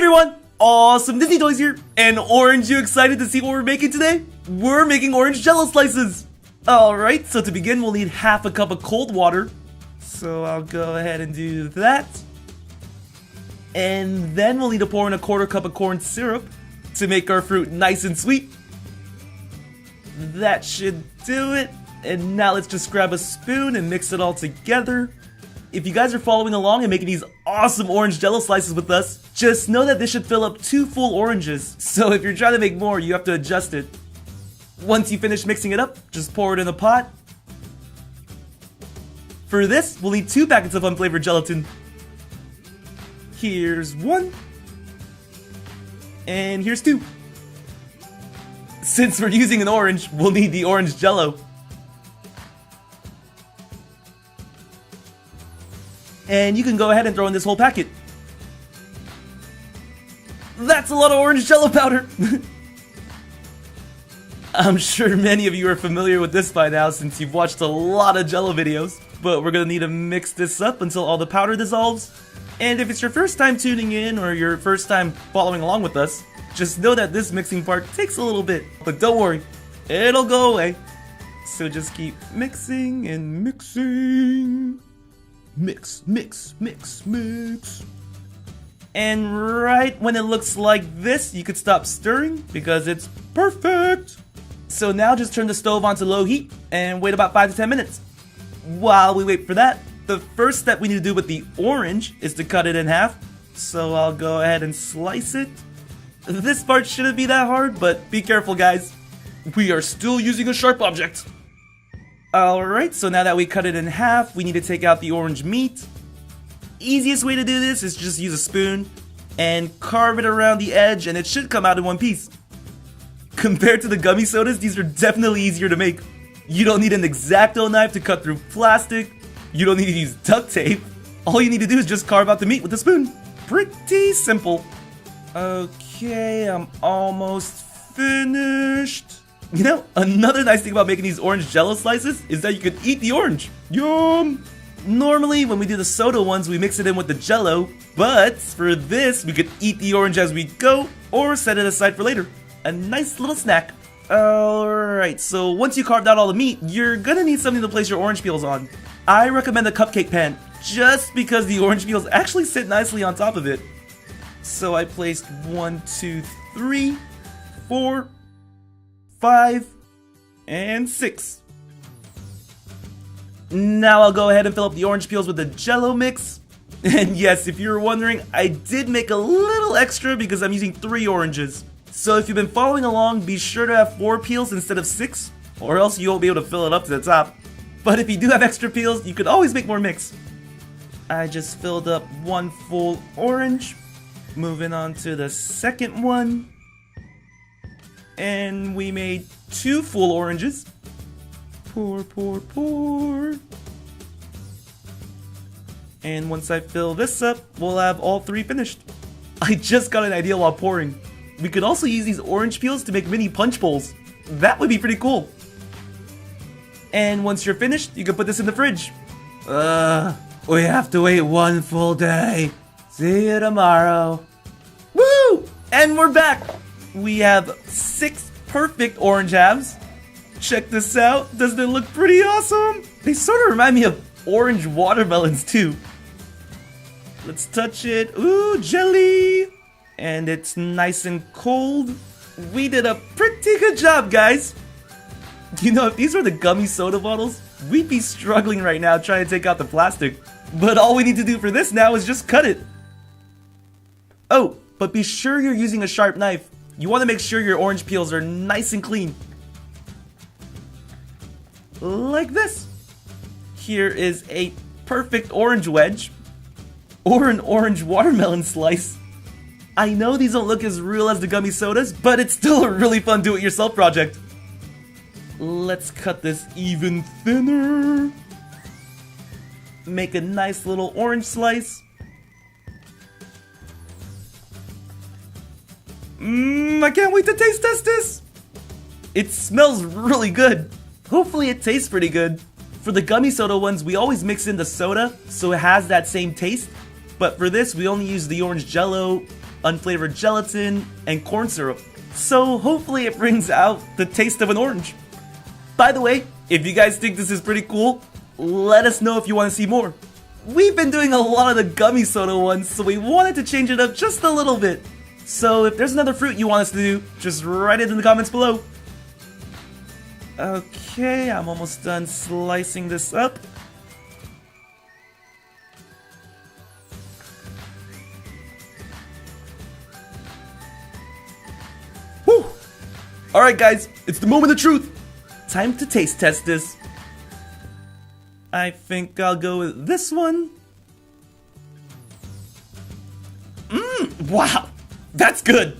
everyone! Awesome Disney Toys here! And Orange, you excited to see what we're making today? We're making orange jello slices! Alright, so to begin we'll need half a cup of cold water. So I'll go ahead and do that. And then we'll need to pour in a quarter cup of corn syrup to make our fruit nice and sweet. That should do it. And now let's just grab a spoon and mix it all together. If you guys are following along and making these awesome orange jello slices with us, just know that this should fill up 2 full oranges. So if you're trying to make more, you have to adjust it. Once you finish mixing it up, just pour it in a pot. For this, we'll need 2 packets of unflavored gelatin. Here's 1. And here's 2. Since we're using an orange, we'll need the orange Jello. And you can go ahead and throw in this whole packet. That's a lot of orange Jello powder! I'm sure many of you are familiar with this by now since you've watched a lot of Jello videos, but we're gonna need to mix this up until all the powder dissolves. And if it's your first time tuning in or your first time following along with us, just know that this mixing part takes a little bit, but don't worry, it'll go away. So just keep mixing and mixing. Mix, mix, mix, mix. And right when it looks like this, you could stop stirring because it's perfect. So now just turn the stove onto low heat and wait about 5 to 10 minutes. While we wait for that, the first step we need to do with the orange is to cut it in half. So I'll go ahead and slice it. This part shouldn't be that hard, but be careful guys. We are still using a sharp object. Alright, so now that we cut it in half, we need to take out the orange meat. Easiest way to do this is just use a spoon and carve it around the edge and it should come out in one piece. Compared to the gummy sodas, these are definitely easier to make. You don't need an X-Acto knife to cut through plastic. You don't need to use duct tape. All you need to do is just carve out the meat with a spoon. Pretty simple. Okay, I'm almost finished. You know, another nice thing about making these orange jello slices is that you can eat the orange. Yum! Normally, when we do the soda ones, we mix it in with the jello, but for this, we could eat the orange as we go, or set it aside for later. A nice little snack. Alright, so once you carved out all the meat, you're gonna need something to place your orange peels on. I recommend the cupcake pan, just because the orange peels actually sit nicely on top of it. So I placed 1, 2, 3, 4, 5, and 6. Now I'll go ahead and fill up the orange peels with the Jello mix. And yes, if you were wondering, I did make a little extra because I'm using 3 oranges. So if you've been following along, be sure to have 4 peels instead of 6, or else you won't be able to fill it up to the top. But if you do have extra peels, you could always make more mix. I just filled up 1 full orange. Moving on to the second one. And we made 2 full oranges. Pour, pour, pour. And once I fill this up, we'll have all 3 finished. I just got an idea while pouring. We could also use these orange peels to make mini punch bowls. That would be pretty cool. And once you're finished, you can put this in the fridge. We have to wait 1 full day. See you tomorrow. Woo! And we're back! We have 6 perfect orange halves. Check this out. Doesn't it look pretty awesome? They sort of remind me of orange watermelons too. Let's touch it. Ooh, jelly! And it's nice and cold. We did a pretty good job, guys. You know, if these were the gummy soda bottles, we'd be struggling right now trying to take out the plastic. But all we need to do for this now is just cut it. Oh, but be sure you're using a sharp knife. You want to make sure your orange peels are nice and clean. Like this. Here is a perfect orange wedge. Or an orange watermelon slice. I know these don't look as real as the gummy sodas, but it's still a really fun do-it-yourself project. Let's cut this even thinner. Make a nice little orange slice. I can't wait to taste test this! It smells really good. Hopefully it tastes pretty good. For the gummy soda ones, we always mix in the soda, so it has that same taste. But for this, we only use the orange Jello unflavored gelatin, and corn syrup. So hopefully it brings out the taste of an orange. By the way, if you guys think this is pretty cool, let us know if you want to see more. We've been doing a lot of the gummy soda ones, so we wanted to change it up just a little bit. So if there's another fruit you want us to do, just write it in the comments below. Okay, I'm almost done slicing this up. Whew! Alright guys, it's the moment of truth. Time to taste test this. I think I'll go with this one. Wow, that's good.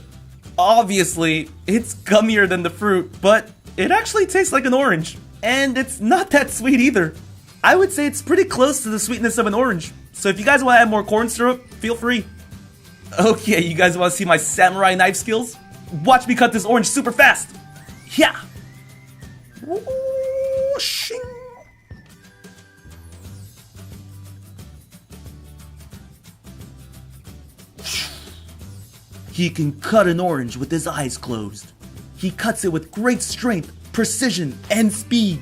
Obviously, it's gummier than the fruit, but it actually tastes like an orange. And it's not that sweet either. I would say it's pretty close to the sweetness of an orange. So if you guys want to add more corn syrup, feel free. Okay, you guys want to see my samurai knife skills? Watch me cut this orange super fast. Yeah. Whooshing. He can cut an orange with his eyes closed. He cuts it with great strength, precision, and speed.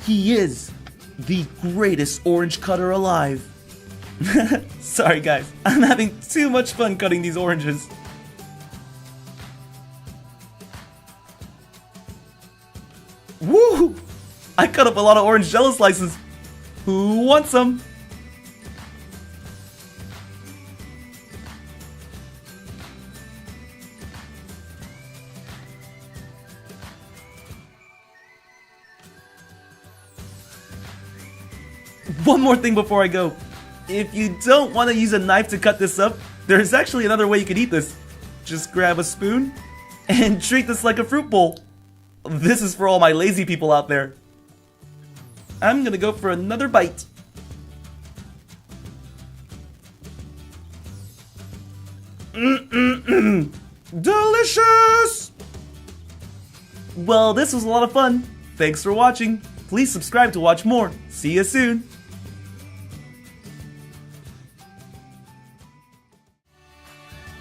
He is the greatest orange cutter alive. Sorry guys, I'm having too much fun cutting these oranges. Woo! I cut up a lot of orange Jello slices. Who wants some? One more thing before I go. If you don't want to use a knife to cut this up, there's actually another way you can eat this. Just grab a spoon and treat this like a fruit bowl. This is for all my lazy people out there. I'm gonna go for another bite. Delicious! Well, this was a lot of fun. Thanks for watching. Please subscribe to watch more. See you soon.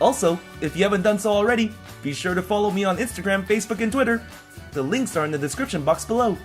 Also, if you haven't done so already, be sure to follow me on Instagram, Facebook, and Twitter. The links are in the description box below.